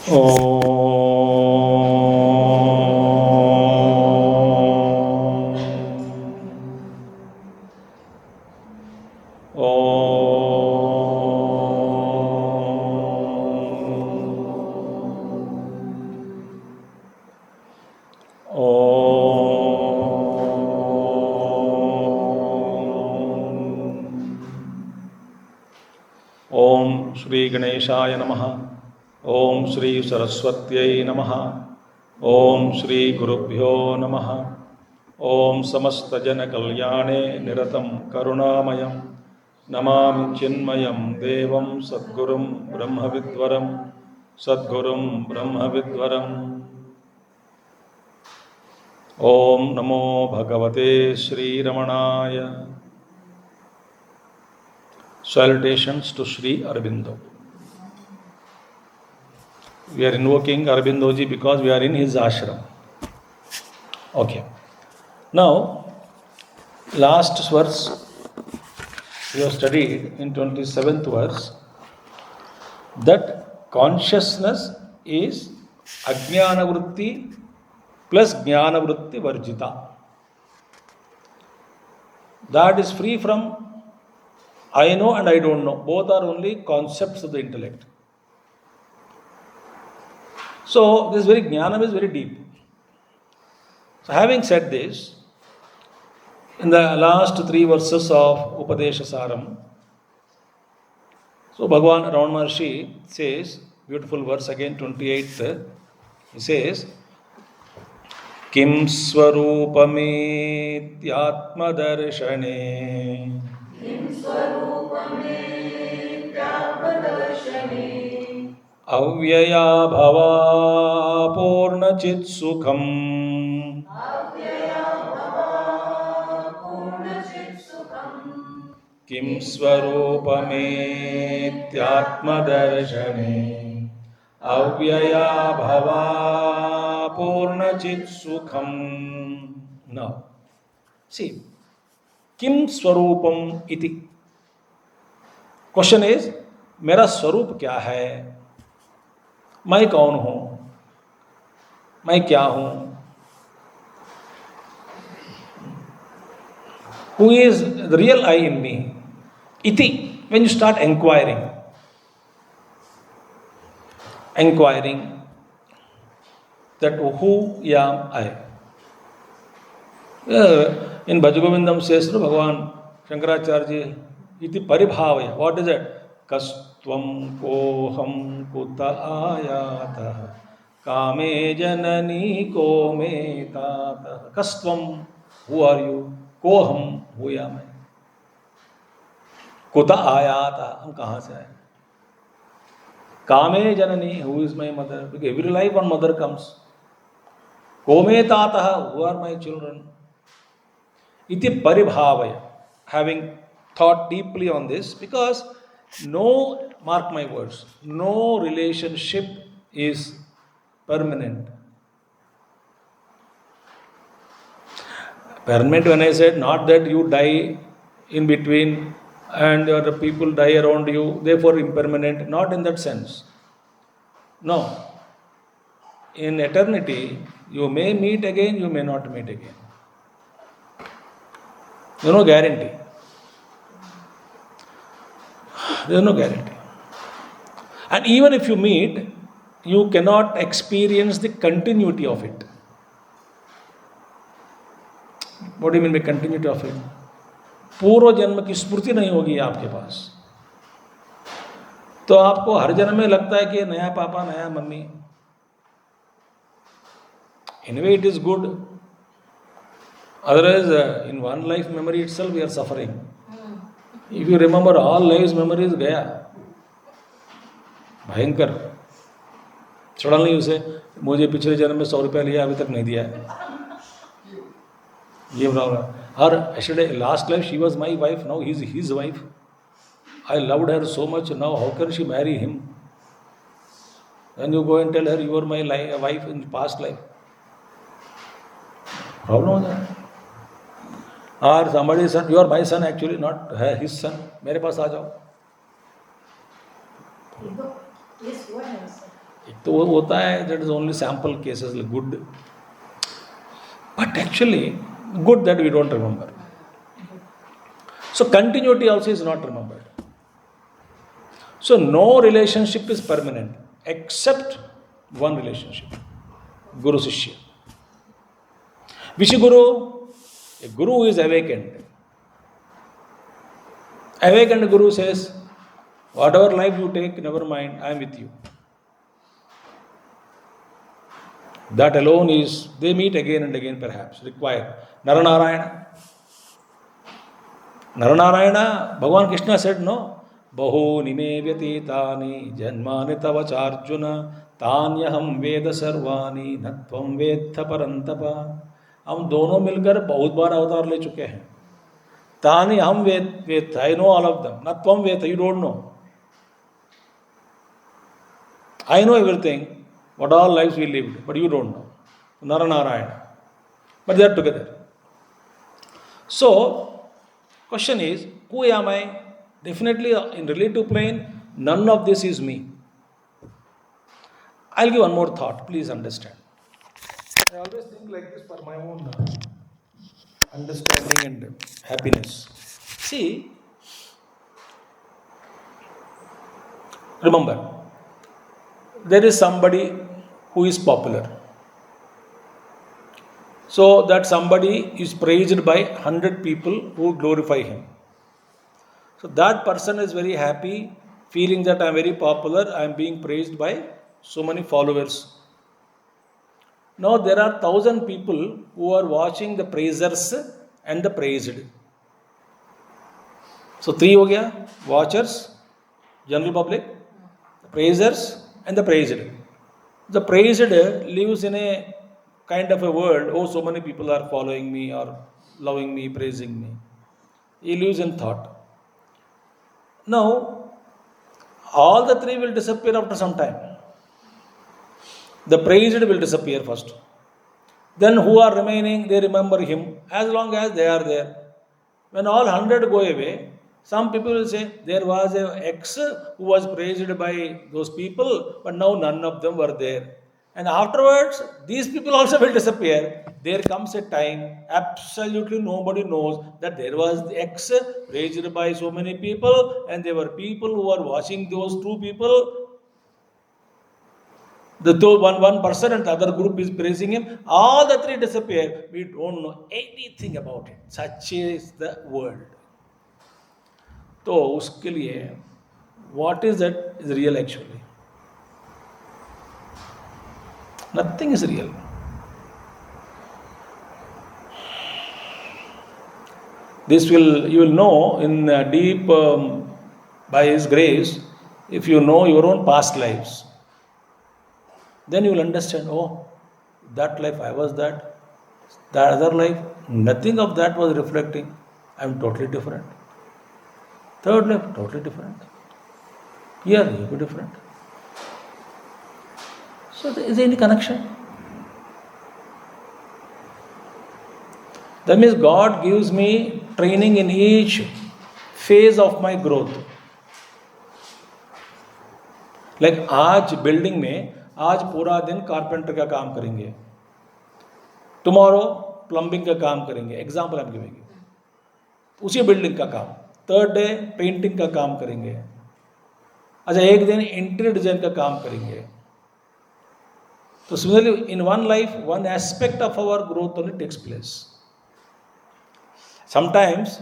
ओम श्री गणेशाय नमः। ओम श्री सरस्वत्यै नमः। ओम श्री गुरुभ्यो नमः। ओम समस्त जन कल्याणे निरतं करुणामयं नमामि चिन्मयं देवं सद्गुरुं ब्रह्मविद्वरं सद्गुरुं ब्रह्मविद्वरम्। ओम नमो भगवते श्रीरमणाय। Salutations to Sri Aurobindo. We are invoking Aurobindoji because we are in his ashram. Okay. Now, last verse we have studied in 27th verse that consciousness is Ajnana Vritti plus Jnana Vritti Varjita. That is free from I know and I don't know. Both are only concepts of the intellect. So, this very jnanam is very deep. So, having said this, in the last 3 verses of Upadesha Saram, so Bhagavan Ramana Maharshi says, beautiful verse again, 28th, he says, Kim Swarupametyatma darshane Avyaya bhava purnachit sukham Kim swarupametyatma darshane Avyaya bhava purnachit sukham. Now, see, Kim Swarupam iti. Question is, मेरा स्वरूप क्या है? मैं कौन हूं? मैं क्या हूं? Who is the real I in me? Iti. When you start inquiring that who am I? In Bhajagovindam says to Bhagavan Shankaracharya, iti paribhavaya. What is it? Kastvam koham kuta ayata kame janani ko me tata. Kastvam, who are you? Koham, who am I? Kuta ayata, hum kahan se aaye? Kame janani, who is my mother? Because every life one mother comes. Ko me tata, who are my children? Iti paribhavaya. Having thought deeply on this, because no, mark my words, no relationship is permanent. Permanent, when I said, not that you die in between and the people die around you, therefore impermanent, not in that sense. No. In eternity, you may meet again, you may not meet again. There is no guarantee. There is no guarantee. And even if you meet, you cannot experience the continuity of it. What do you mean by continuity of it? पूर्व जन्म की स्मृति नहीं होगी आपके पास, तो आपको हर जन्म में लगता है कि नया पापा नया mummy. In a way it is good. Otherwise, in one life memory itself we are suffering. If you remember all lives memories गया, भयंकर. Suddenly you say, मुझे पिछले जन्म में 100 रुपया लिया अभी तक नहीं दिया है. ये problem. Or yesterday, last life she was my wife, now he is his wife. I loved her so much, now how can she marry him? Then you go and tell her you were my wife in past life. Problem हो जाए. Or somebody's son, you are my son actually, not his son. मेरे पास आ जाओ. Yes, what else? एक तो वो होता है that is only sample cases like good, but actually good that we don't remember. So continuity also is not remembered. So no relationship is permanent except one relationship, Guru Shishya. Which Guru? A Guru who is awakened. Awakened Guru says, whatever life you take, never mind, I am with you. That alone is, they meet again and again perhaps, required. Naranarayana. Naranarayana, Bhagavan Krishna said, no. Bahuni me vyatitani janmani tava charjuna tanyaham veda sarvani natvam vedha parantapa. हम दोनों मिलकर बहुत बार अवतार ले चुके हैं. तानी हम वेद, I know all of them. Not tvam veda, you don't know. I know everything, what all lives we lived, but you don't know. Naranarayana. But they are together. So, question is, who am I? Definitely in relative plane, none of this is me. I'll give one more thought, please understand. I always think like this for my own understanding and happiness. See, remember, there is somebody who is popular. So that somebody is praised by 100 people who glorify him. So that person is very happy, feeling that I am very popular, I am being praised by so many followers. Now there are 1,000 people who are watching the praisers and the praised. So 3 ho gaya, watchers, general public, the praisers and the praised. The praised lives in a kind of a world, oh so many people are following me or loving me, praising me. He lives in thought. Now, all the 3 will disappear after some time. The praised will disappear first. Then who are remaining, they remember him as long as they are there. When all 100 go away, some people will say, there was a X who was praised by those people, but now none of them were there. And afterwards, these people also will disappear. There comes a time, absolutely nobody knows that there was the X praised by so many people, and there were people who were watching those 2 people. The one person and the other group is praising him. All the 3 disappear. We don't know anything about it. Such is the world. So, uske liye, what is that is real actually? Nothing is real. This you will know in deep by His grace, if you know your own past lives. Then you will understand, oh, that life I was that other life, nothing of that was reflecting. I am totally different. Third life, totally different. Here, you be different. So, is there any connection? That means God gives me training in each phase of my growth. Like आज building में आज पूरा दिन carpenter का काम करेंगे, tomorrow plumbing का काम करेंगे, एग्जाम्पल हम गिवेंगे, उसी बिल्डिंग का काम. थर्ड डे पेंटिंग का काम करेंगे. अच्छा, एक दिन इंटीरियर डिजाइन का काम करेंगे. So similarly, in one life, one aspect of our growth only takes place. Sometimes,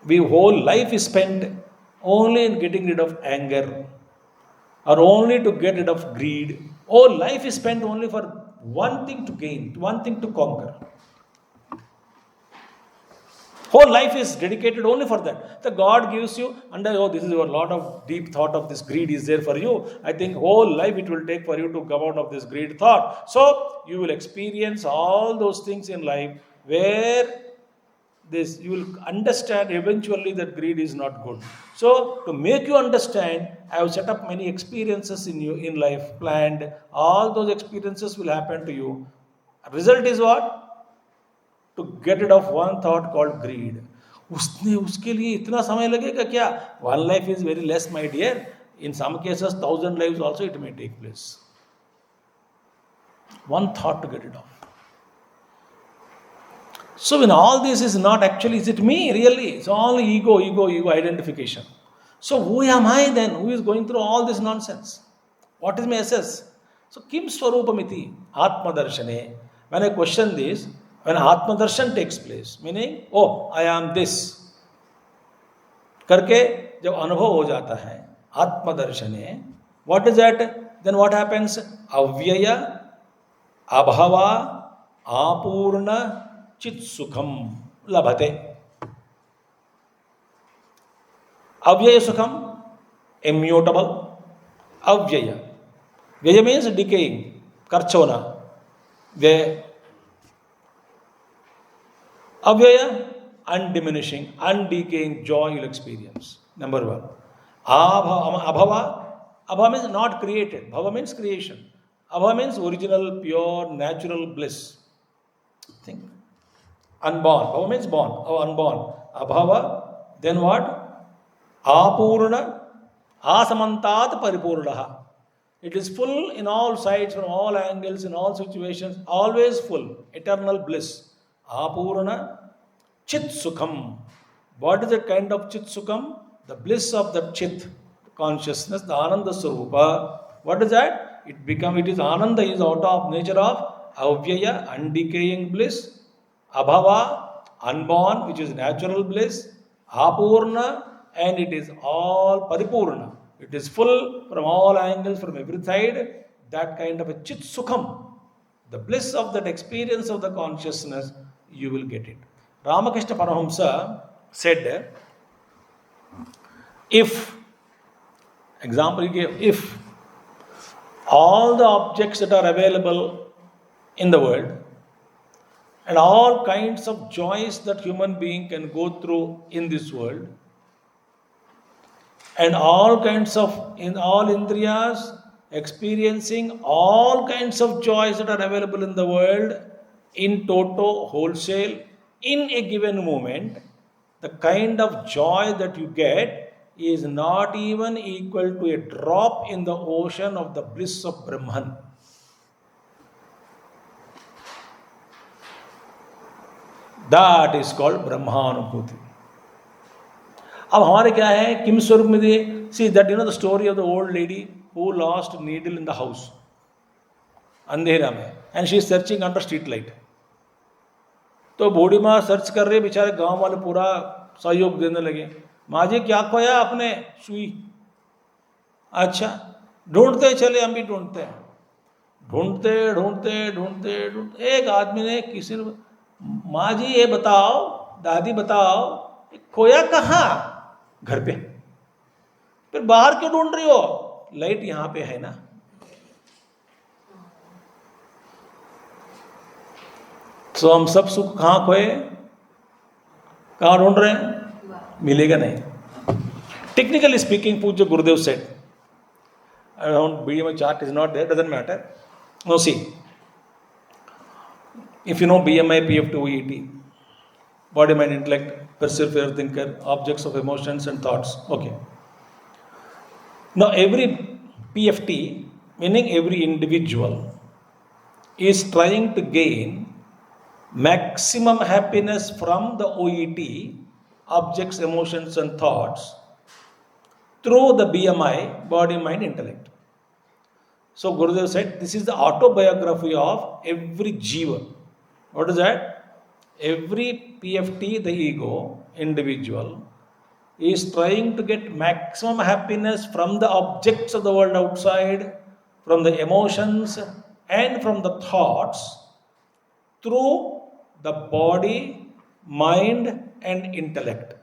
whole life is spent only in getting rid of anger, or only to get rid of greed. Whole life is spent only for one thing to gain, one thing to conquer. Whole life is dedicated only for that. The God gives you, and this is a lot of deep thought of this greed is there for you. I think whole life it will take for you to come out of this greed thought. So, you will experience all those things in life where you will understand eventually that greed is not good. So, to make you understand, I have set up many experiences in life, planned. All those experiences will happen to you. Result is what? To get rid of one thought called greed. उसके लिए इतना समय लगेगा क्या? One life is very less, my dear. In some cases, 1,000 lives also it may take place. One thought to get it off. So when all this is not actually, is it me really? It's all ego identification. So who am I then? Who is going through all this nonsense? What is my essence? So Kim Swarupamiti, Atma Darshane. When I question this, when Atma Darshan takes place, meaning, oh, I am this, करके जब अनुभव हो जाता है आत्मदर्शने, what is that? Then what happens? अव्यय अभवा आपूर्ण चित सुखम लभते. अव्यय सुखम, immutable. अव्यय, व्यय means decaying, खर्च होना. व्यय, अव्यय, undiminishing, undecaying joy you'll experience. Number one. Abhava. Abhava means not created. Bhava means creation. Abhava means original, pure, natural bliss. Think. Unborn. Bhava means born. Or unborn. Abhava. Then what? Apurna. Asamantat paripurnaha. It is full in all sides, from all angles, in all situations. Always full. Eternal bliss. Apurna. Chit Sukham. What is the kind of Chit Sukham? The bliss of the Chit consciousness, the Ananda Swarupa. What is that? It is Ananda is out of nature of Avyaya, undecaying bliss. Abhava, unborn, which is natural bliss. Apurna, and it is all Paripurna. It is full from all angles, from every side. That kind of a Chit Sukham. The bliss of that experience of the consciousness, you will get it. Ramakrishna Paramahamsa said, if all the objects that are available in the world and all kinds of joys that human being can go through in this world and all kinds of, in all indriyas, experiencing all kinds of joys that are available in the world in toto, wholesale, in a given moment, the kind of joy that you get is not even equal to a drop in the ocean of the bliss of Brahman. That is called Brahmanubhuti. अब हमारे क्या है किम स्वरूप में दे. See that, you know the story of the old lady who lost needle in the house अंधेरा में, and she is searching under street light. तो बूढ़ी माँ सर्च कर रही, बेचारे गांव वाले पूरा सहयोग देने लगे. माँ जी क्या खोया आपने? सुई. अच्छा, ढूंढते चले, हम भी ढूंढते हैं. ढूंढते एक आदमी ने किसी ने, माँ जी ये बताओ, दादी बताओ, खोया कहाँ? घर पे. फिर बाहर क्यों ढूंढ रही हो? लाइट यहाँ पे है ना. तो हम सब सुख कहाँ खोए, कहाँ ढूंढ रहे हैं? मिलेगा नहीं. Technically speaking, Pujya Gurudev said, around BMI chart is not there, doesn't matter. Now see, if you know BMI, PF2, ET, body, mind, intellect, perceiver, thinker, objects of emotions and thoughts. Okay. Now every PFT, meaning every individual, is trying to gain maximum happiness from the OET, objects, emotions and thoughts, through the BMI, body, mind, intellect. So Gurudev said, this is the autobiography of every Jiva. What is that? Every PFT, the ego, individual, is trying to get maximum happiness from the objects of the world outside, from the emotions and from the thoughts, through the body, mind and intellect.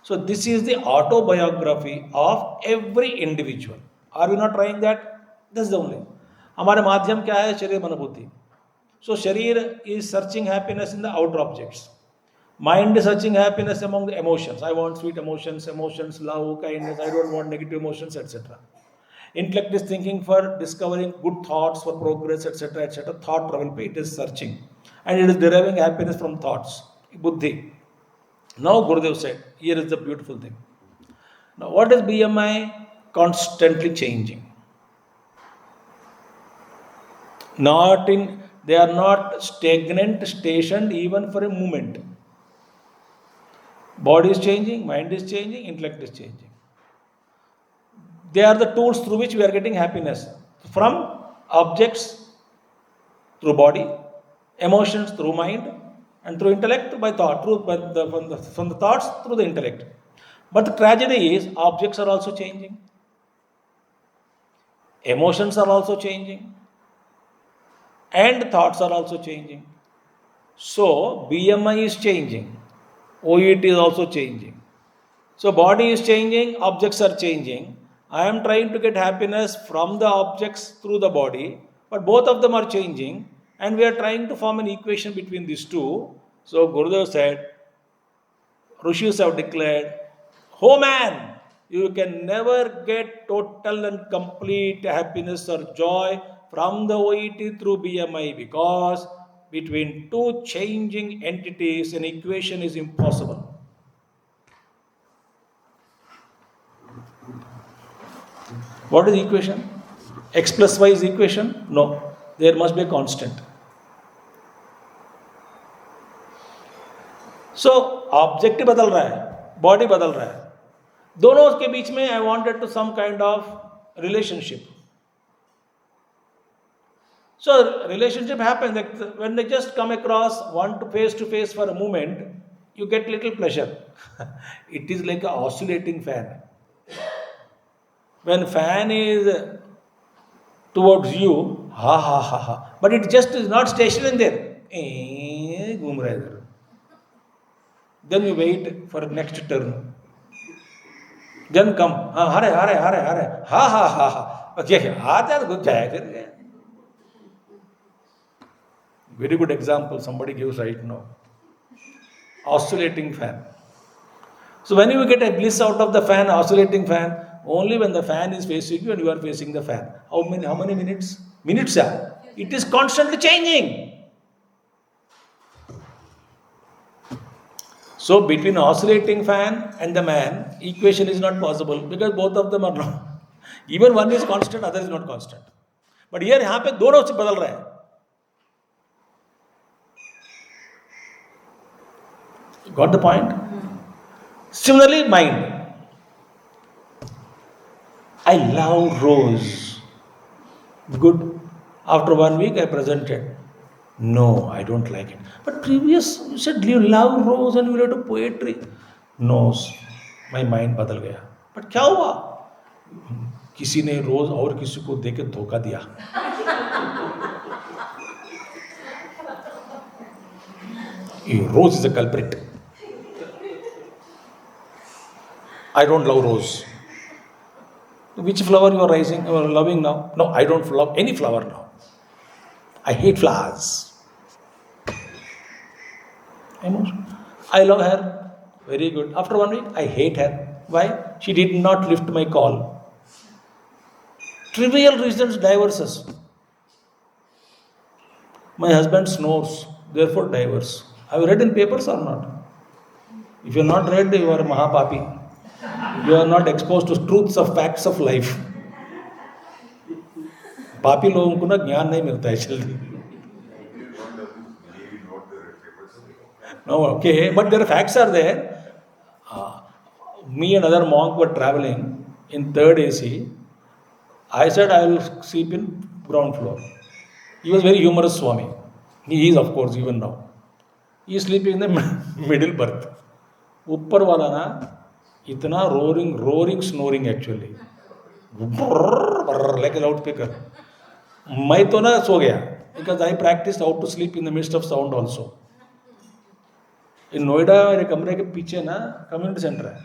So this is the autobiography of every individual. Are we not trying that? This is the only. हमारे माध्यम क्या है? शरीर मनोबुद्धि. So शरीर is searching happiness in the outer objects. Mind is searching happiness among the emotions. I want sweet emotions, love, kindness. I don't want negative emotions, etc. Intellect is thinking for discovering good thoughts, for progress, etc., etc. Thought travel, it is searching. And it is deriving happiness from thoughts. Buddhi. Now Gurudev said, here is the beautiful thing. Now what is BMI? Constantly changing. They are not stagnant, stationed even for a moment. Body is changing, mind is changing, intellect is changing. They are the tools through which we are getting happiness. From objects through body, emotions through mind, and through intellect by thought, from the thoughts through the intellect. But the tragedy is objects are also changing. Emotions are also changing. And thoughts are also changing. So BMI is changing. OET is also changing. So body is changing, objects are changing. I am trying to get happiness from the objects through the body, but both of them are changing, and we are trying to form an equation between these two. So Gurudev said, Rishis have declared, oh man, you can never get total and complete happiness or joy from the OET through BMI, because between two changing entities an equation is impossible. What is the equation? X plus Y is the equation? No. There must be a constant. So object बदल रहा है, body बदल रहा है, दोनों के बीच में I wanted to some kind of relationship. So relationship happens that when they just come across one to face for a moment, you get little pleasure. It is like an oscillating fan. When fan is towards you, ha ha ha ha, but it just is not stationary there. घूम रहा है इधर. Then you wait for next turn. Then come, Hare ha ha ha ha. Okay, आता है तो जाए फिर. Very good example somebody gives right now. Oscillating fan. So when you get a bliss out of the fan, oscillating fan, only when the fan is facing you and you are facing the fan. How many minutes? Minutes, yeah. It is constantly changing. So between oscillating fan and the man, equation is not possible because both of them are not. Even one is constant, other is not constant. But here यहाँ पे दोनों से बदल रहे हैं. Got the point? Similarly, mind. I love rose. Good. After 1 week, I presented. No, I don't like it. But previous, you said you love rose and you wrote poetry. No, my mind बदल गया. But क्या हुआ? किसी ने रोज और किसी को देके धोखा दिया. Rose is a culprit. I don't love rose. Which flower you are loving now? No, I don't love any flower now. I hate flowers. Emotion. I love her. Very good. After 1 week, I hate her. Why? She did not lift my call. Trivial reasons divorce us. My husband snores, therefore divorce. Have you read in papers or not? If you are not read, you are Mahapapi. You are not exposed to truths of facts of life. पापी लोगों को ना ज्ञान नहीं मिलता है जल्दी. No, okay, but their facts are there. Me and other monk were traveling in 3rd AC. I said I will sleep in ground floor. He was very humorous Swami. He is, of course, even now. He is sleeping in the middle berth. ऊपर वाला ना इतना roaring snoring actually. Like a loudspeaker. मैं तो ना सो गया because I practiced how to sleep in the midst of sound also. In Noida मेरे कमरे के पीछे ना कम्युनिटी सेंटर है,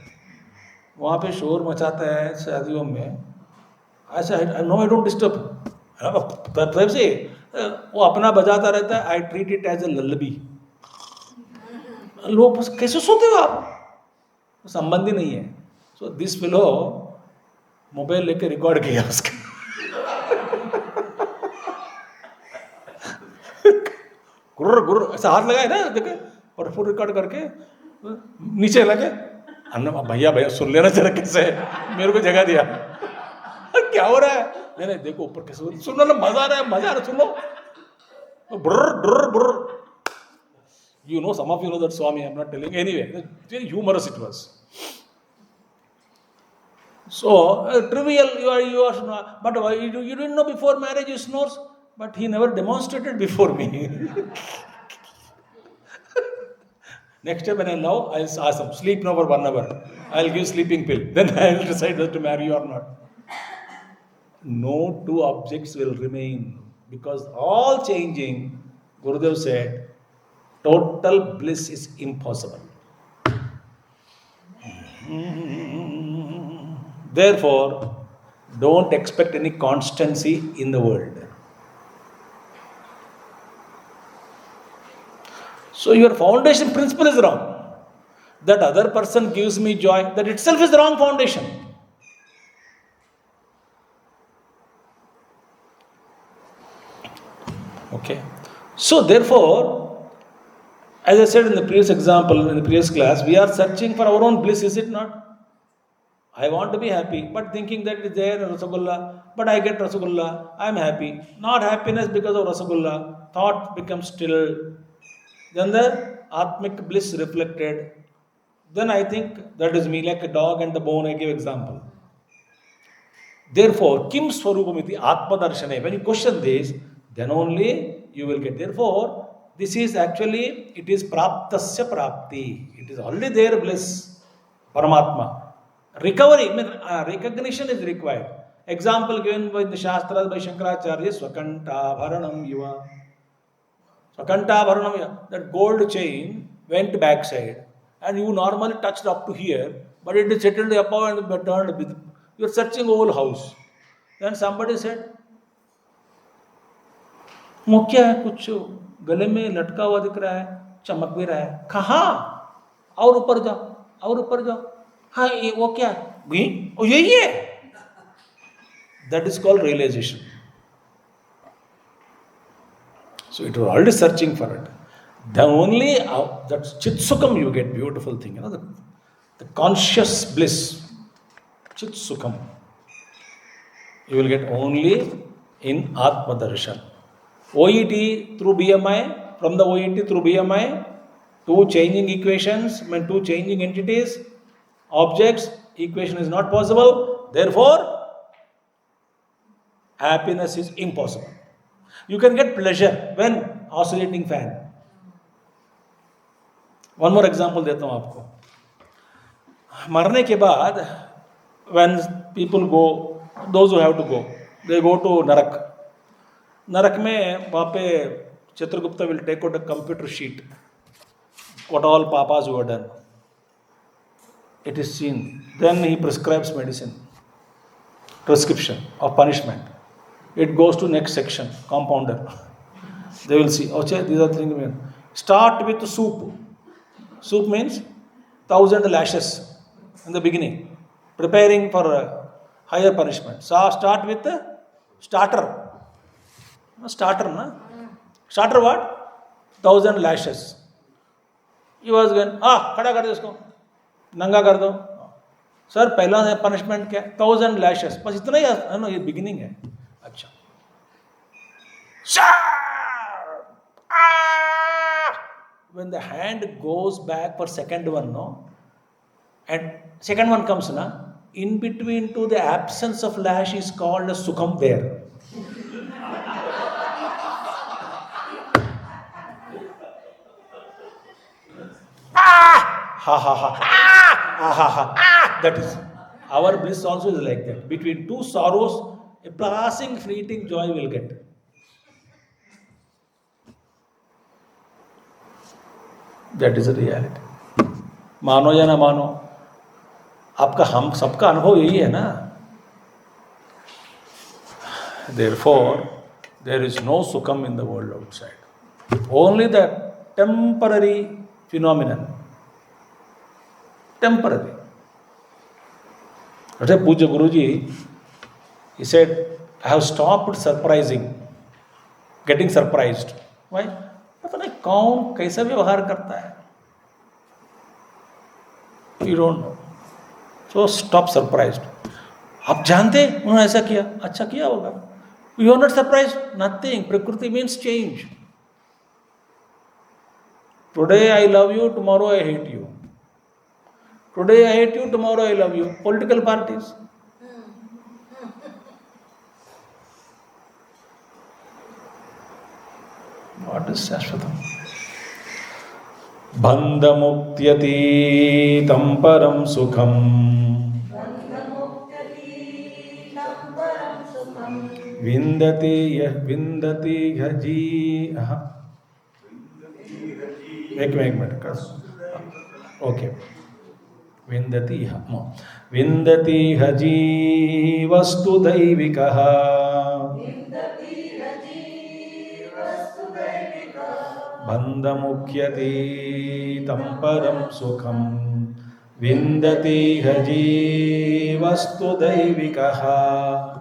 वहाँ पे शोर मचाता है शादियों में. ऐसा नो आई डोंट डिस्टर्ब. तब से वो अपना बजाता रहता है. I treat it as a lullaby. लोग कैसे सोते हो आप? संबंधी नहीं है. सो दिस फेलो मोबाइल लेके रिकॉर्ड किया उसका. गुर्र ऐसा हाथ लगाए ना देखे और फुल रिकॉर्ड करके नीचे लगे. भैया सुन लेना जरा कैसे मेरे को जगह दिया. क्या हो रहा है? नहीं देखो ऊपर कैसे सुनो ना, मजा आ रहा है सुनो. Brr, brr, brr. You know, some of you know that Swami, I'm not telling. Anyway, very humorous it was. So, trivial, you are not, but you didn't know before marriage he snores, but he never demonstrated before me. Next time when I know, I'll ask him, sleep now for 1 hour. I'll give sleeping pill. Then I'll decide whether to marry you or not. No two objects will remain because all changing, Gurudev said, total bliss is impossible. Therefore, don't expect any constancy in the world. So your foundation principle is wrong. That other person gives me joy, that itself is the wrong foundation. Okay. So therefore, as I said in the previous example, in the previous class, we are searching for our own bliss, is it not? I want to be happy, but thinking that it's there in Rasagulla, but I get Rasagulla, I am happy. Not happiness because of Rasagulla. Thought becomes still. Then the Atmic bliss reflected. Then I think that is me, like a dog and the bone, I give example. Therefore, Kim Swarupamiti Atma Darshane. When you question this, then only you will get. Therefore, this is actually, it is Praptasya Prapti. It is already there, bliss, Paramatma. Recovery, recognition is required. Example given by the Shastras by Shankaracharya, Swakanta Bharanam Yuva. Swakanta Bharanam Yuva. That gold chain went backside and you normally touched up to here, but it is settled above and turned. You are searching whole house. Then somebody said, वो क्या है, कुछ गले में लटका हुआ दिख रहा है, चमक भी रहा है. कहाँ? और ऊपर जाओ, और ऊपर जाओ. हाँ, ये वो क्या है? ओ यही है. That is called realization. So it was already searching for it. Then only that Chitsukam you get, beautiful thing. You know, the conscious bliss, Chitsukam, you will get only in Atma Darshan. OET through BMI, from the OET through BMI, two changing equations, two changing entities, objects, equation is not possible. Therefore, happiness is impossible. You can get pleasure when oscillating fan. One more example देता हूँ आपको. मरने के बाद, when people go, those who have to go, they go to Narak. Narak में वहाँ पे Chitragupta will take out a computer sheet. What all papas who have done. It is seen. Then he prescribes medicine. Prescription of punishment. It goes to next section, compounder. They will see, okay, these are things. Start with soup. Soup means 1,000 lashes in the beginning, preparing for a higher punishment. So start with the starter. Starter, na? Starter what? 1,000 lashes. He was going, खड़ा कर दो इसको, नंगा कर दो. Sir पहला punishment क्या? 1,000 lashes. बस इतना ही है ना, ये beginning है. अच्छा. When the hand goes back for second one, no, and second one comes, na, in between to the absence of lash is called a sukham there. Ha ha ha, ha ha ha. That is our bliss also is like that. Between two sorrows, a passing, fleeting joy will get. That is a reality. मानो या ना मानो, आपका हम सबका अनुभव यही है ना. Therefore, there is no sukham in the world outside. Only the temporary phenomenon. Temporary. That's why Puja Guruji, he said, I have stopped getting surprised. Why? पता नहीं कौन कैसा व्यवहार करता है. You don't know. So stop surprised. आप जानते उन्होंने ऐसा किया, अच्छा किया होगा. You are not surprised. Nothing. Prakriti means change. Today I love you, tomorrow I hate you. Today I hate you, tomorrow I love you. Political parties. What is Shashvatam? Bandhamuktyatītam param sukham. Vindati haji. एक minute okay विन्दति no विन्दति हजी वस्तु दैविकः बन्धमुख्यते तं परं सुखं विन्दति हजी वस्तु दैविकः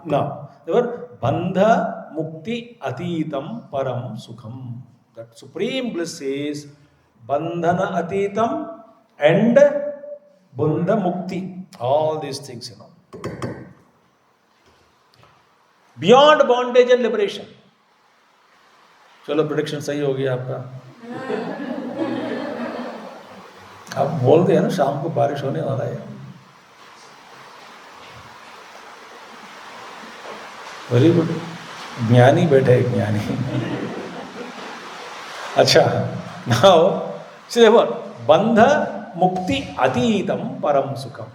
now the bandha mukti atitam param sukham. That supreme bliss is bandhana atitam and bandha mukti. All these things, beyond bondage and liberation. चलो प्रोडिक्शन सही हो गया आपका. आप बोलते हैं ना शाम को बारिश होने वाला है. Very good. ज्ञानी बैठे हैं ज्ञानी. अच्छा now see what bandha mukti atitam param sukham.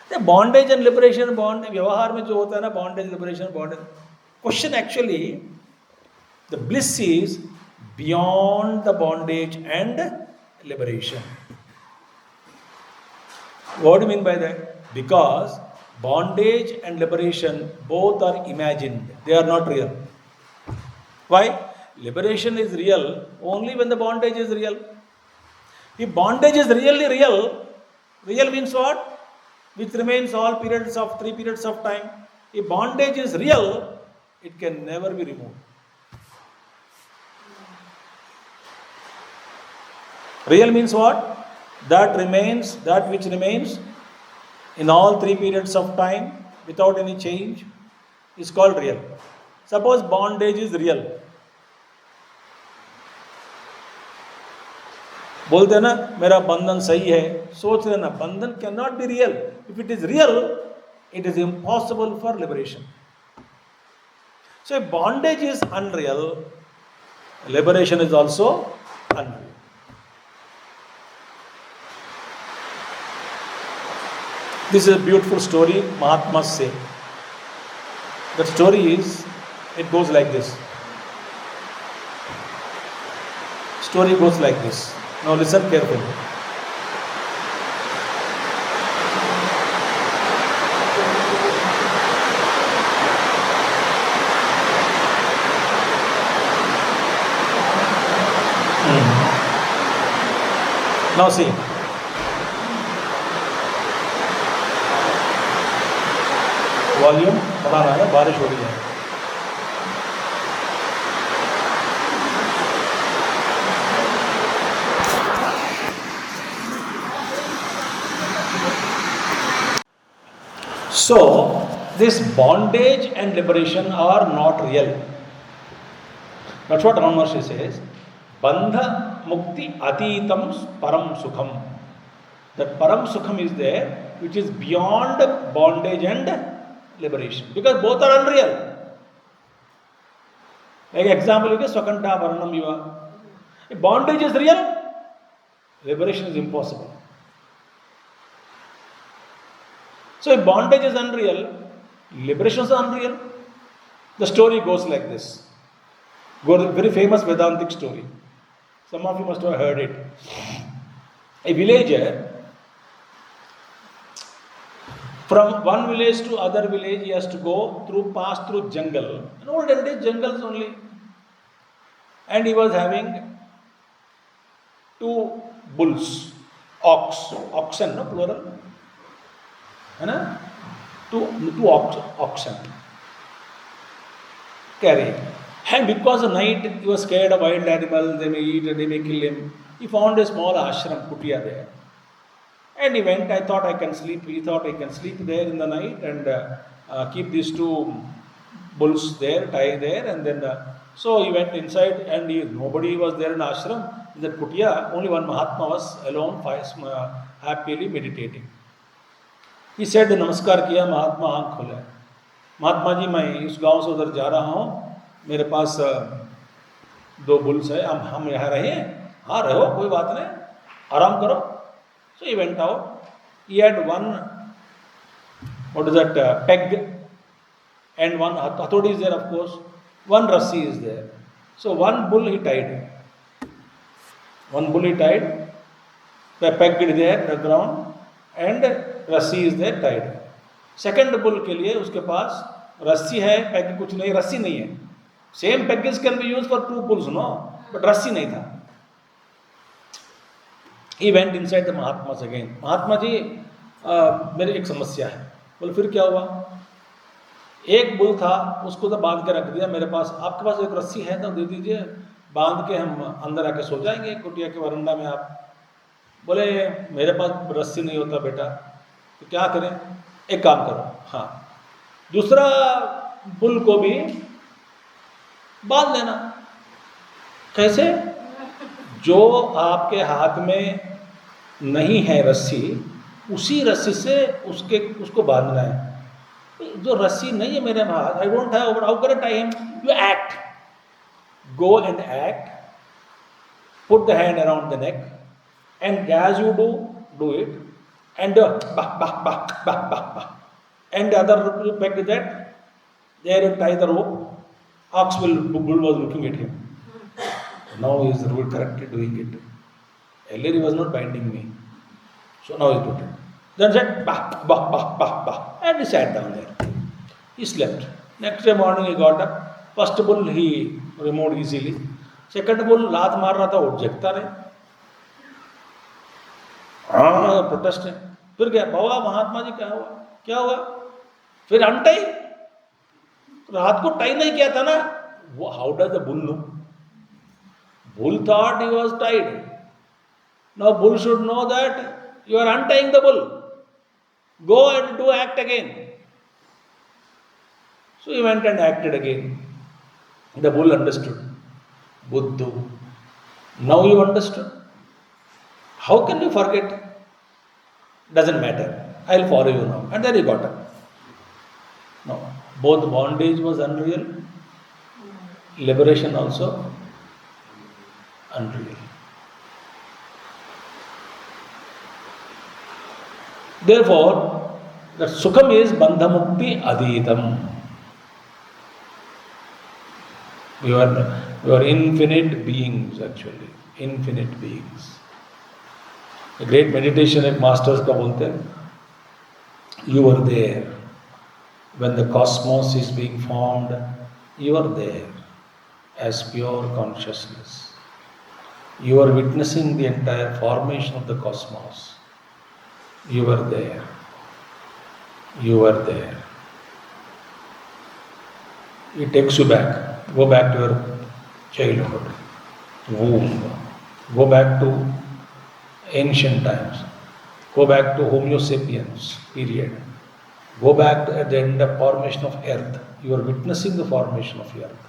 The bondage and liberation bond व्यवहार में जो होता है ना bondage liberation bondage question actually the bliss is beyond the bondage and liberation. What do you mean by that? Because bondage and liberation both are imagined, they are not real. Why? Liberation is real only when the bondage is real. If bondage is really real, real means what? Which remains all periods of 3 periods of time. If bondage is real, it can never be removed. Real means what? That which remains in all 3 periods of time without any change is called real. Suppose bondage is real. बोलते हैं ना मेरा बंधन सही है, सोच लेना बंधन can not be real. If it is real it is impossible for liberation. So if bondage is unreal, liberation is also unreal. This is a beautiful story Mahatmas say. The story is, it goes like this. Story goes like this. Now listen carefully. Now see. Volume बढ़ाना है, बारिश हो रही है. So this bondage and liberation are not real. That's what Ramana Maharshi says. Bandha mukti atitam param sukham. That param sukham is there, which is beyond bondage and liberation, because both are unreal. Like example, you get swakanta varnam viva. If bondage is real, liberation is impossible. So if bondage is unreal, liberation is unreal. The story goes like this. Very famous Vedantic story. Some of you must have heard it. A villager, from one village to other village, he has to pass through jungle. In olden days, jungles only. And he was having 2 bulls, oxen, no plural. Hai two oxen carrying. And because of night he was scared of wild animals, they may eat and they may kill him. He found a small ashram, kutia there. And he went, he thought I can sleep there in the night and keep these 2 bulls there, tie there, and then so he went inside and nobody was there in ashram. in that kutia, only one Mahatma was alone, happily meditating. He said, नमस्कार किया, महात्मा आँख खोले. महात्मा जी, मैं इस गांव से उधर जा रहा हूँ, मेरे पास 2 बुल्स है, हम यहाँ रहे. हाँ रहो, कोई बात नहीं, आराम करो. So he went out. He had one, what is that, peg, and one hathodi is there, of course. One rassi is there. So one bull he tied. One bull he tied. The peg is there, the ground, and rassi is there tied. Second bull के लिए उसके पास रस्सी है, peg कुछ नहीं, रस्सी नहीं है. Same peggies can be used for 2 bulls, no? But रस्सी नहीं था. He went inside the Mahatmas again. Mahatma ji, मेरी एक समस्या है. बोले फिर क्या हुआ? एक बुल था, उसको तो बांध के रख दिया मेरे पास. आपके पास एक रस्सी है तो दे दीजिए, बांध के हम अंदर आके सो जाएंगे कुटिया के वरंडा में. आप बोले मेरे पास रस्सी नहीं होता बेटा, तो क्या करें? एक काम करो, हाँ, दूसरा बुल को भी बांध लेना. कैसे? जो आपके हाथ में नहीं है रस्सी, उसी रस्सी से उसको बांधना है. जो रस्सी नहीं है मेरे हाथ, I don't have, how can I tie him? You act, go and act, put the hand around the neck, and as you do it, and and the other peg that there you tie the rope. Bull was looking at him. Now he is correctly doing it. Earlier he was not binding me, so now he put it. Then said and he sat down there. He slept. Next day morning he got up. First bull he removed easily. Second bull लात मार रहा था, उठ जगता रहे. Protest है. फिर क्या बाबा महात्मा जी, क्या हुआ? फिर अनटाई, रात को टाई नहीं किया था ना. How does the bull know? Bull thought he was tied. Now bull should know that you are untying the bull. Go and do act again. So he went and acted again. The bull understood. बुद्धू, now you understood. How can you forget? Doesn't matter. I'll follow you now. And then he got up. No, both bondage was unreal, liberation also unreal. Therefore, the sukham is bandha mukti aditam. You are infinite beings actually, infinite beings. A great meditation एक masters का बोलते हैं, you are there when the cosmos is being formed. You are there as pure consciousness. You are witnessing the entire formation of the cosmos. You are there. You are there. It takes you back. Go back to your childhood, womb. Go back to ancient times. Go back to Homo sapiens period. Go back to at the end of formation of earth. You are witnessing the formation of earth.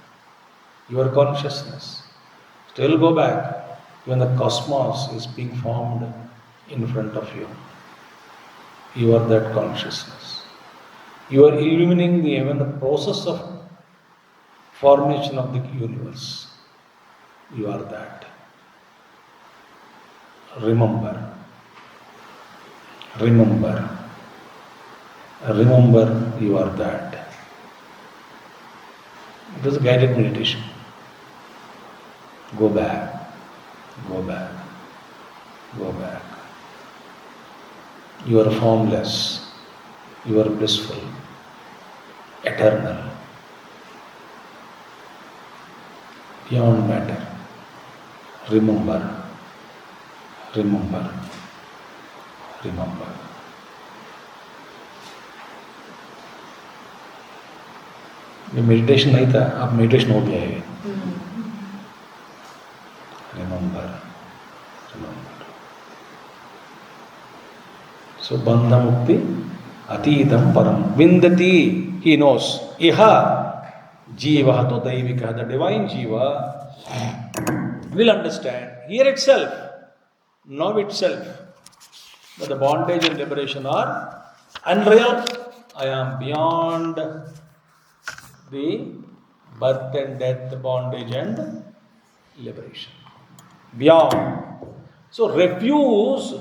Your consciousness. Still go back when the cosmos is being formed in front of you. You are that consciousness. You are illumining even the process of formation of the universe. You are that. Remember, you are that. It is a guided meditation. Go back. You are formless, you are blissful, eternal, beyond matter. Remember. ये meditation नहीं था, अब meditation हो गया है. Remember. So bandha mukti atitam param vindati. He knows. Iha jiva to daivika, the divine jiva will understand. here itself, now itself, that the bondage and liberation are unreal. I am beyond the birth and death, bondage and liberation. Beyond. So refuse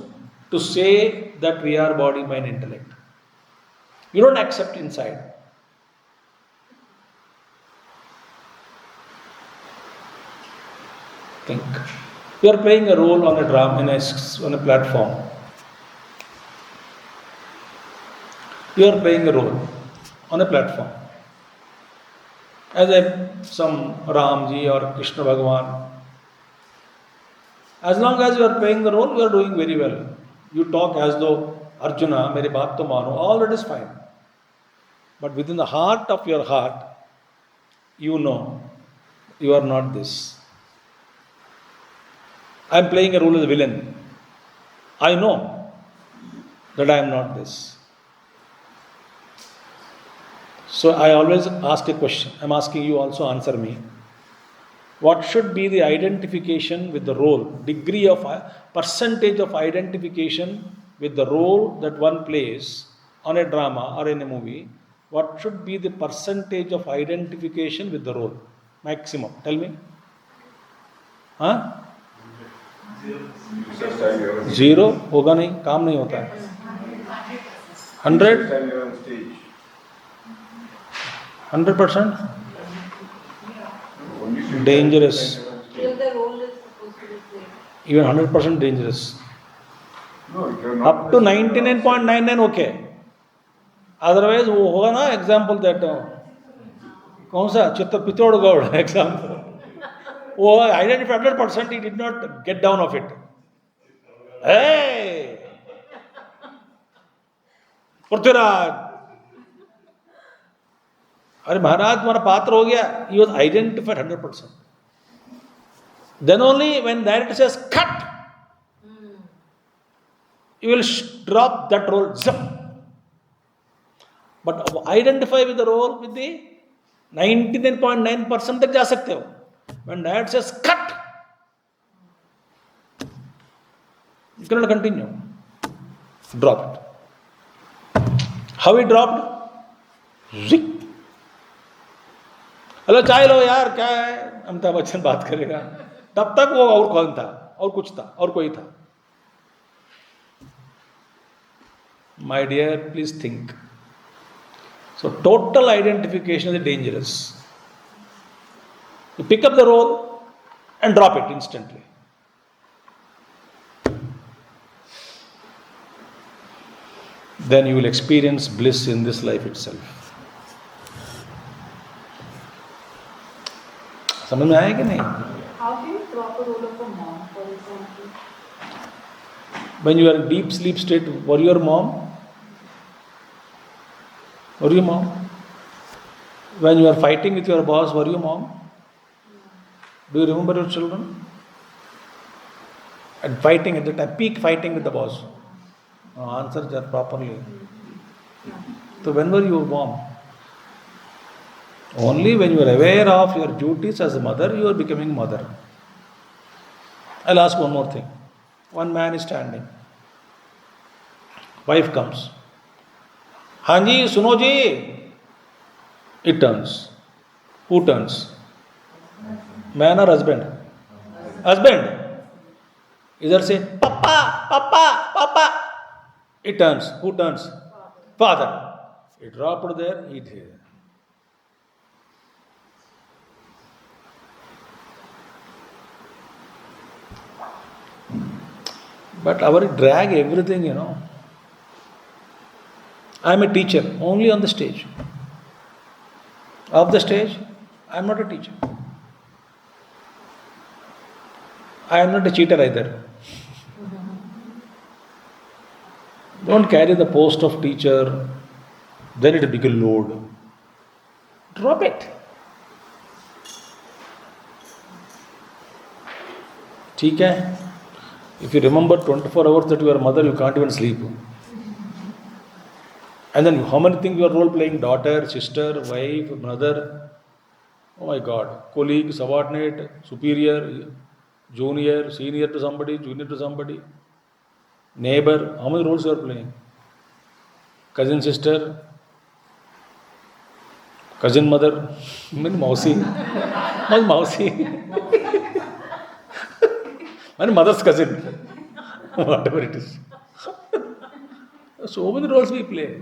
to say that we are body, mind, intellect. You don't accept inside. Think. You are playing a role on a drama, on a platform. You are playing a role on a platform. As some Ramji or Krishna Bhagavan. As long as you are playing the role, you are doing very well. You talk as though Arjuna, mere baat to mano, all that is fine. But within the heart of your heart, you know you are not this. I am playing a role as a villain. I know that I am not this. So I always ask a question. I am asking you also answer me. What should be the identification with the role, degree of percentage of identification with the role that one plays on a drama or in a movie? What should be the percentage of identification with the role? Maximum. Tell me. Huh? Zero होगा नहीं, काम नहीं होता है. 100? 100%? Dangerous. Even 100% dangerous. Up to 99.99 okay. Otherwise वो होगा ना example that कौन सा चित्तौड़गढ़ example. वो identified 100%, he did not get down of it. Hey! Prithviraj, अरे महाराज तुम्हारा पात्र हो गया. He was identified 100%. Then only when director says cut, you will drop that role. Zip. But identify with the role with the 99.9% तक जा सकते हो. When director says cut, you cannot continue. Drop it. How he dropped? Zip. Hello चाय लो यार, क्या है, अमिताभ बच्चन बात करेगा. तब तक वो और कौन था, और कुछ था, और कोई था. My dear, please think. So total identification is dangerous. You pick up the role and drop it instantly. Then you will experience bliss in this life itself. समझ में आया कि नहीं? How do you drop a role of a mom, for example? When you are in deep sleep state, were you your mom? Were you mom? When you are fighting with your boss, were you mom? Do you remember your children? And fighting at the time, peak fighting with the boss. Answer that properly. So when were you mom? Only when you are aware of your duties as a mother, you are becoming mother. I'll ask one more thing. One man is standing. Wife comes. Hanji, suno ji. It turns. Who turns? Man or husband? Husband. Either say, Papa, Papa, Papa. It turns. Who turns? Father. He dropped there, he did. But our drag everything, I am a teacher only on the stage. Off the stage, I am not a teacher. I am not a cheater either. Don't carry the post of teacher, then it will become a load. Drop it. ठीक है? If you remember 24 hours that you are a mother, you can't even sleep. And then how many things you are role playing? Daughter, sister, wife, mother. Oh my God. Colleague, subordinate, superior. Junior, senior to somebody, junior to somebody, neighbor. How many roles you are playing? Cousin sister, cousin mother, many mausi, my mausi, my mother's cousin, whatever it is. So many roles we play.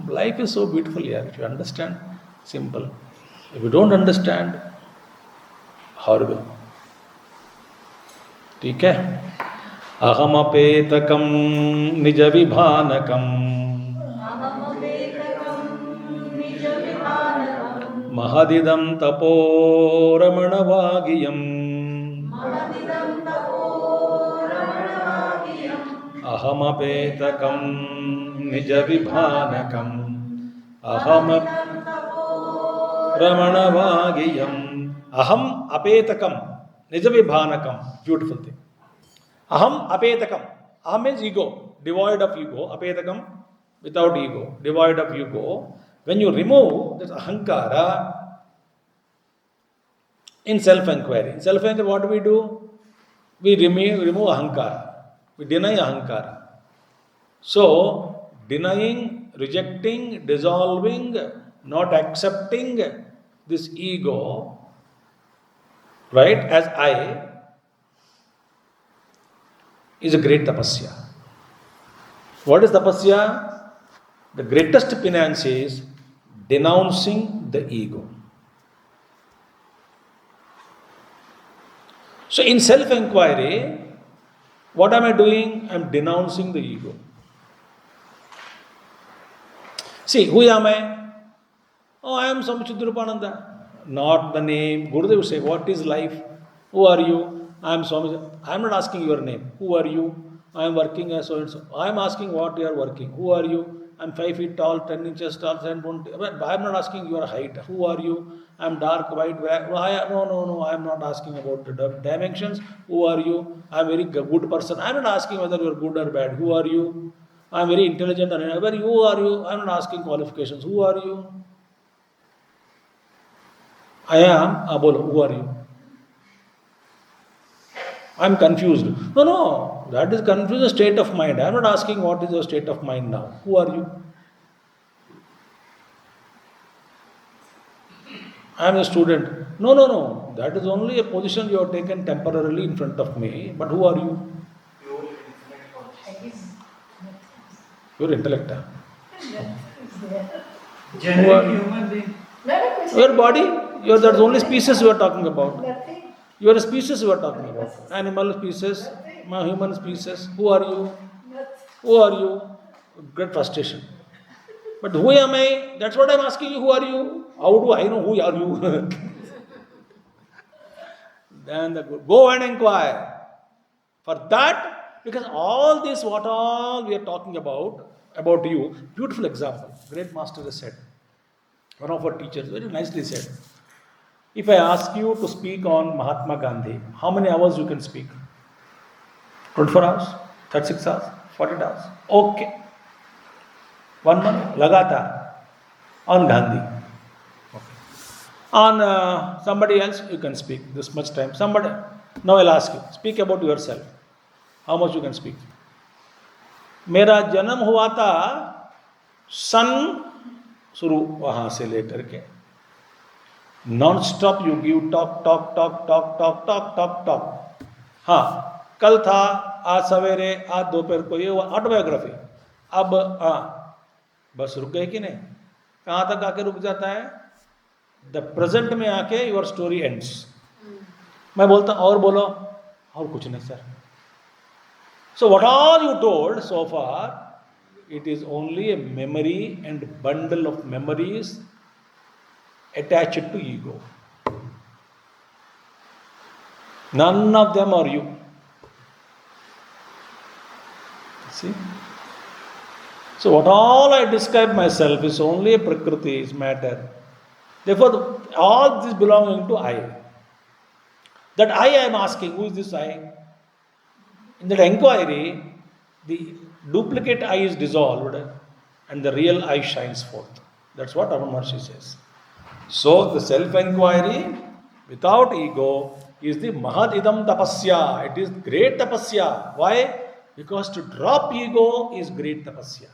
Life is so beautiful here. If you understand, simple. If you don't understand, horrible. ठीक है? अहमपेतकं निज विभानकं महदिदं तपोरमणवागियम् अहमपेतकं निज विभानकम् रमणवागियम् अहम अपेतकम निज विभानकम. Beautiful thing. Aham apetakam. Aham means ego, devoid of ego. Apetakam, without ego, devoid of ego. When you remove this ahankara in self-inquiry. In self-inquiry, what do? We remove ahankara. We deny ahankara. So, denying, rejecting, dissolving, not accepting this ego, right, as I, is a great tapasya. What is tapasya? The greatest penance is denouncing the ego. So in self-inquiry, what am I doing? I am denouncing the ego. See, who am I? Oh, I am Swami Chidrupananda. Not the name. Gurudev say, what is life? Who are you? I am Swami. I am not asking your name. Who are you? I am working as so and so. I am asking what you are working. Who are you? I am 5 feet tall, 10 inches tall, 10 point. I am not asking your height. Who are you? I am dark, white, black. No. I am not asking about the dimensions. Who are you? I am very good person. I am not asking whether you are good or bad. Who are you? I am very intelligent. Where you are you? I am not asking qualifications. Who are you? I am. Bolo, who are you? I am confused. No. That is confused state of mind. I am not asking what is your state of mind now. Who are you? I am a student. No. That is only a position you have taken temporarily in front of me. But who are you? Your intellect. Generic human being. Your body. That's the only species we are talking about. You are a species we are talking about. Animal species, human species. Who are you? Who are you? Great frustration. But who am I? That's what I am asking you. Who are you? How do I know who are you? Then go and inquire. For that, because all this, what all we are talking about you, beautiful example. Great master has said. One of our teachers very nicely said. If I ask you to speak on Mahatma Gandhi, how many hours you can speak? 24 hours? 36 hours? 40 hours? Okay. 1 month? Lagatar. On Gandhi. Okay. On somebody else, you can speak this much time. Somebody. Now I'll ask you. Speak about yourself. How much you can speak? मेरा जन्म हुआ था सन शुरू वहाँ से लेकर के non stop you give talk. हाँ, कल था, आज सवेरे, आज दोपहर को, ये ऑटोबायोग्राफी. अब हाँ, बस रुक गए कि नहीं? कहाँ तक आके रुक जाता है? द प्रेजेंट में आके योर स्टोरी एंड्स. मैं बोलता और बोलो, और कुछ नहीं sir. So what all you told so far, it is only a memory and bundle of memories attached to ego. None of them are you. See? So what all I describe myself is only a prakriti, is matter. Therefore, all this belonging to I. That I am asking, who is this I? In that inquiry, the duplicate I is dissolved and the real I shines forth. That's what Ramana Maharshi says. So, the self-inquiry without ego is the Mahad Idam Tapasya. It is great tapasya. Why? Because to drop ego is great tapasya.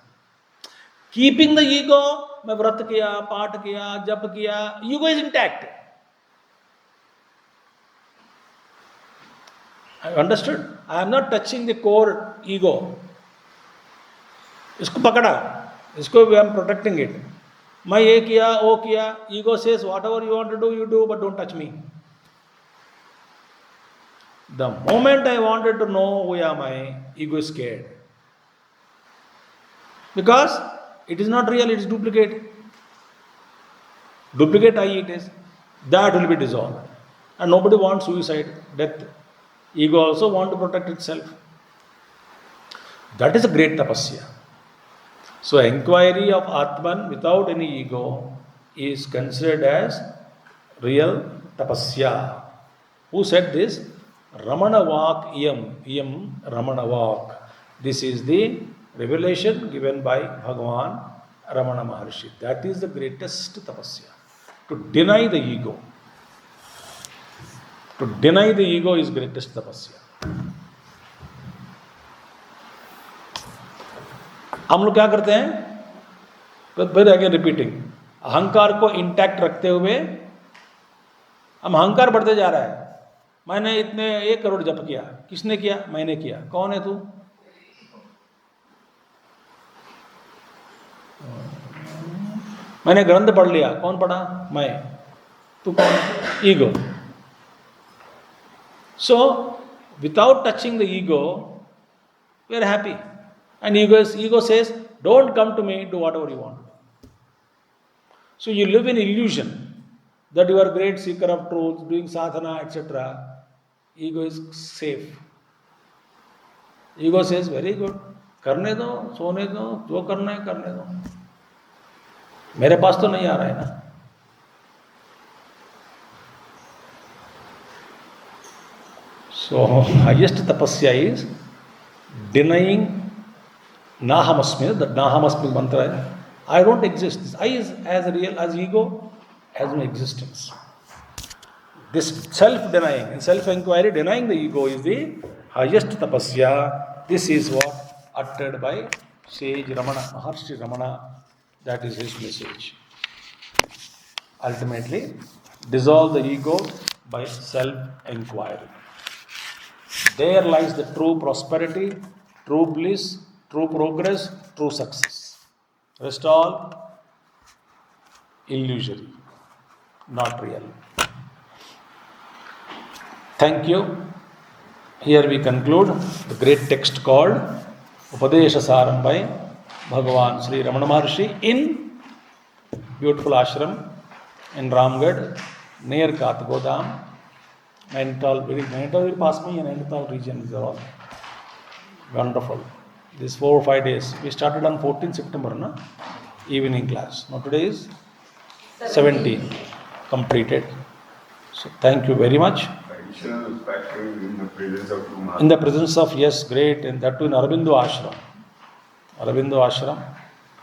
Keeping the ego, मैं व्रत किया, पाठ किया, जप किया, ego is intact. I understood. I am not touching the core ego. इसको पकड़ा, इसको I am protecting it. मैं ये किया, वो किया. Ego says whatever you want to do, you do, but don't touch me. The moment I wanted to know who am I, ego is scared. Because it is not real, it is duplicate. Duplicate I it is. That will be dissolved. And nobody wants suicide, death. Ego also wants to protect itself. That is a great tapasya. So inquiry of Atman without any ego is considered as real tapasya. Who said this? Ramana Vak Iyam Ramana Vak. This is the revelation given by Bhagavan Ramana Maharshi. That is the greatest tapasya. To deny the ego. To deny the ego is greatest tapasya. हम लोग क्या करते हैं? फिर again repeating, अहंकार को intact रखते हुए हम अहंकार बढ़ते जा रहा है. मैंने इतने 1 करोड़ जप किया. किसने किया? मैंने किया. कौन है तू? मैंने ग्रंथ पढ़ लिया. कौन पढ़ा? मैं. तू कौन? Ego. So without touching the ego, we are happy. And ego says, don't come to me, do whatever you want. So you live in illusion that you are a great seeker of truth, doing sadhana, etc. Ego is safe. Ego says, very good. करने दो, सोने दो, जो करना है करने दो. मेरे पास तो नहीं आ रहा है ना. So highest tapasya is denying Nahamasmi, that Nahamasmi mantra. I don't exist. This I is as real as ego has no existence. This self-denying and self-inquiry, denying the ego is the highest tapasya. This is what uttered by sage Ramana, Maharshi Ramana. That is his message. Ultimately, dissolve the ego by self-inquiry. There lies the true prosperity, true bliss, true progress, true success. Rest all illusory, not real. Thank you. Here we conclude the great text called Upadesha Saram by Bhagavan Sri Ramana Maharshi in beautiful ashram in Ramgarh near Katgodam. Nainital, very past me, and Nainital region is all wonderful. These 4 or 5 days. We started on 14th September, na? Evening class. Now today is 17. Completed. So thank you very much. Additional factor in the presence of two masters. In the presence of, yes, great, and that too in Aurobindo Ashram. Aurobindo Ashram,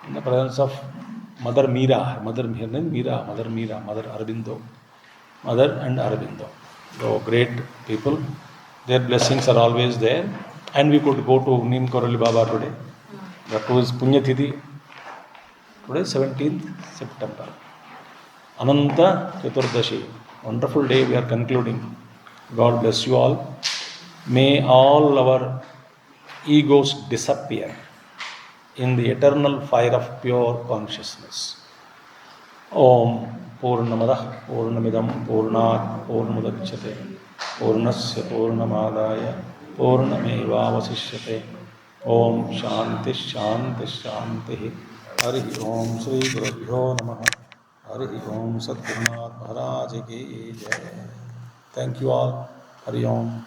in the presence of Mother Meera, Mother Aurobindo, Mother and Aurobindo. So great people, their blessings are always there. And we could go to Neem Karoli Baba today. That was Punya Tithi. Today 17th September. Ananta Chaturdashi. Wonderful day we are concluding. God bless you all. May all our egos disappear in the eternal fire of pure consciousness. Om Purnamadah Purnamidam Purnat Purnamudachyate Purnasya Purnamadaya Purnamevavasishyate. Om Shanti Shanti Shanti. Hari Om Sri Gurubhyo Namaha. Hari Om Sadgurunath Maharaj Ki Jai. Thank you all. Hari Om.